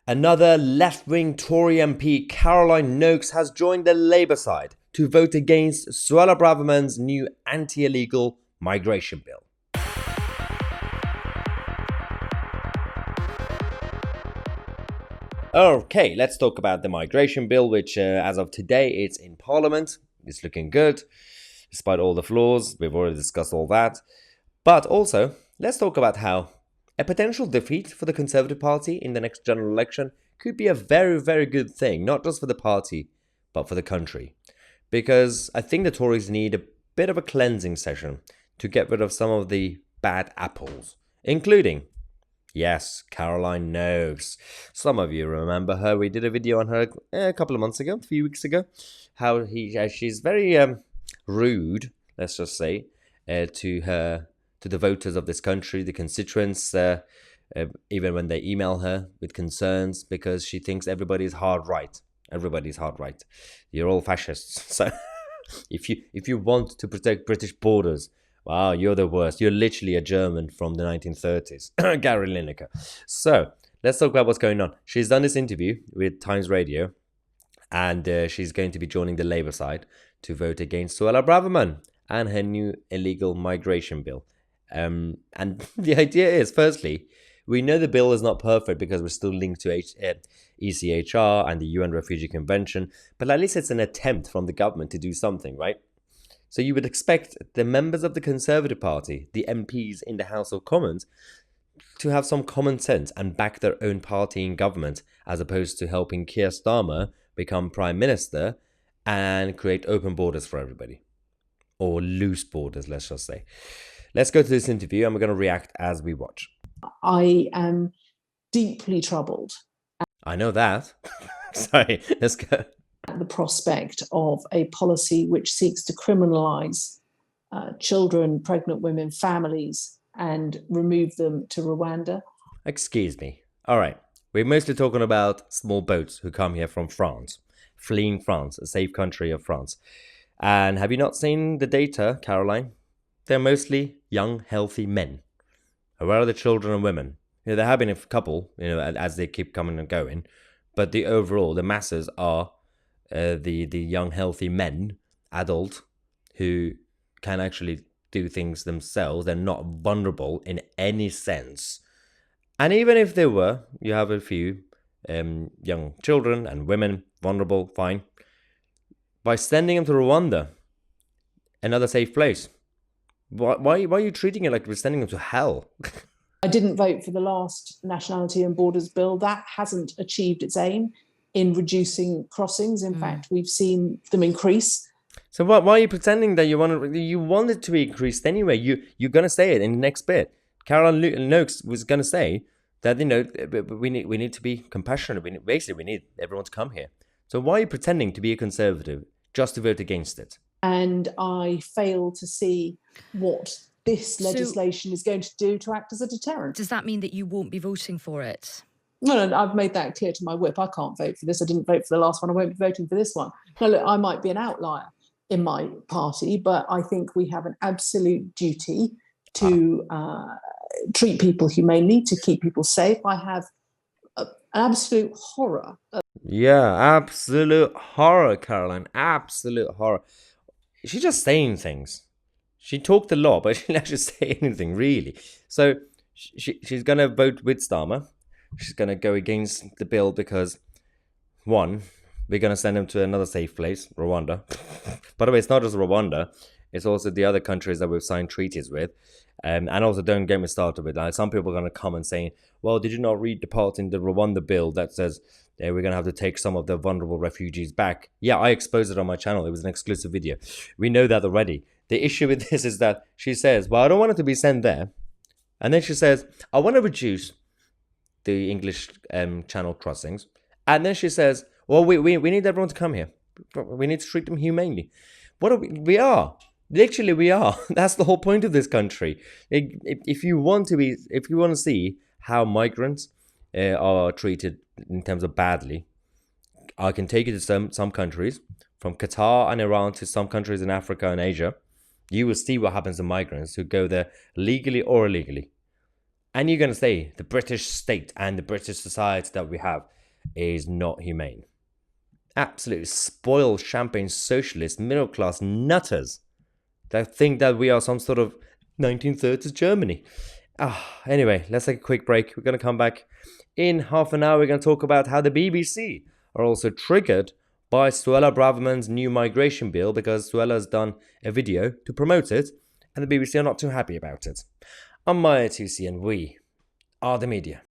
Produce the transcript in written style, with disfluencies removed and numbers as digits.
Another left-wing Tory MP, Caroline Noakes, has joined the Labour side to vote against Suella Braverman's new anti-illegal migration bill. Okay, let's talk about the migration bill, which as of today, it's in Parliament. It's looking good, despite all the flaws. We've already discussed all that. But also, let's talk about how a potential defeat for the Conservative Party in the next general election could be a very, very good thing, not just for the party, but for the country. Because I think the Tories need a bit of a cleansing session to get rid of some of the bad apples, including, yes, Caroline Noakes. Some of you remember her. We did a video on her a couple of months ago, a few weeks ago, how she's very rude, let's just say, to the voters of this country, the constituents, even when they email her with concerns, because she thinks everybody's hard right. Everybody's hard right. You're all fascists. So if you want to protect British borders, wow, you're the worst. You're literally a German from the 1930s. Gary Lineker. So let's talk about what's going on. She's done this interview with Times Radio, and she's going to be joining the Labour side to vote against Suella Braverman and her new illegal migration bill. And the idea is, firstly, we know the bill is not perfect because we're still linked to ECHR and the UN Refugee Convention, but at least it's an attempt from the government to do something, right? So you would expect the members of the Conservative Party, the MPs in the House of Commons, to have some common sense and back their own party in government, as opposed to helping Keir Starmer become Prime Minister and create open borders for everybody. Or loose borders, let's just say. Let's go to this interview and we're going to react as we watch. I am deeply troubled. I know that. Sorry, let's go. At the prospect of a policy which seeks to criminalise children, pregnant women, families, and remove them to Rwanda. Excuse me. All right. We're mostly talking about small boats who come here from France, fleeing France, a safe country of France. And have you not seen the data, Caroline? They're mostly young, healthy men. Where are the children and women? You know, there have been a couple, as they keep coming and going. But the masses are the young, healthy men, adult, who can actually do things themselves. They're not vulnerable in any sense. And even if they were, you have a few young children and women, vulnerable, fine. By sending them to Rwanda, another safe place, why are you treating it like we're sending them to hell? I didn't vote for the last Nationality and Borders bill. That hasn't achieved its aim in reducing crossings. In fact, we've seen them increase. So why are you pretending that you want it to be increased anyway? You're going to say it in the next bit. Caroline Noakes was going to say that, we need to be compassionate. We need everyone to come here. So why are you pretending to be a conservative just to vote against it? And I fail to see what this legislation is going to do to act as a deterrent. Does that mean that you won't be voting for it? No, I've made that clear to my whip. I can't vote for this. I didn't vote for the last one. I won't be voting for this one. Now, look, I might be an outlier in my party, but I think we have an absolute duty to treat people humanely, to keep people safe. I have an absolute horror. Absolute horror, Caroline. Absolute horror. She's just saying things. She talked a lot, but she didn't actually say anything, really. So she's going to vote with Starmer. She's going to go against the bill because, one, we're going to send him to another safe place, Rwanda. By the way, it's not just Rwanda. It's also the other countries that we've signed treaties with. And also, don't get me started with that. Some people are going to come and say, well, did you not read the part in the Rwanda bill that says we're going to have to take some of the vulnerable refugees back? Yeah, I exposed it on my channel. It was an exclusive video. We know that already. The issue with this is that she says, well, I don't want it to be sent there. And then she says, I want to reduce the English channel crossings. And then she says, well, we need everyone to come here. We need to treat them humanely. What are we? We are. Literally, we are. That's the whole point of this country. If you want to see how migrants are treated in terms of badly, I can take you to some countries, from Qatar and Iran to some countries in Africa and Asia. You will see what happens to migrants who go there legally or illegally. And you're going to say the British state and the British society that we have is not humane. Absolute spoiled champagne socialist middle-class nutters that think that we are some sort of 1930s Germany. Anyway, let's take a quick break. We're going to come back in half an hour. We're going to talk about how the BBC are also triggered by Suella Braverman's new migration bill, because Suella's done a video to promote it and the BBC are not too happy about it. I'm Mahyar Tousi and we are the media.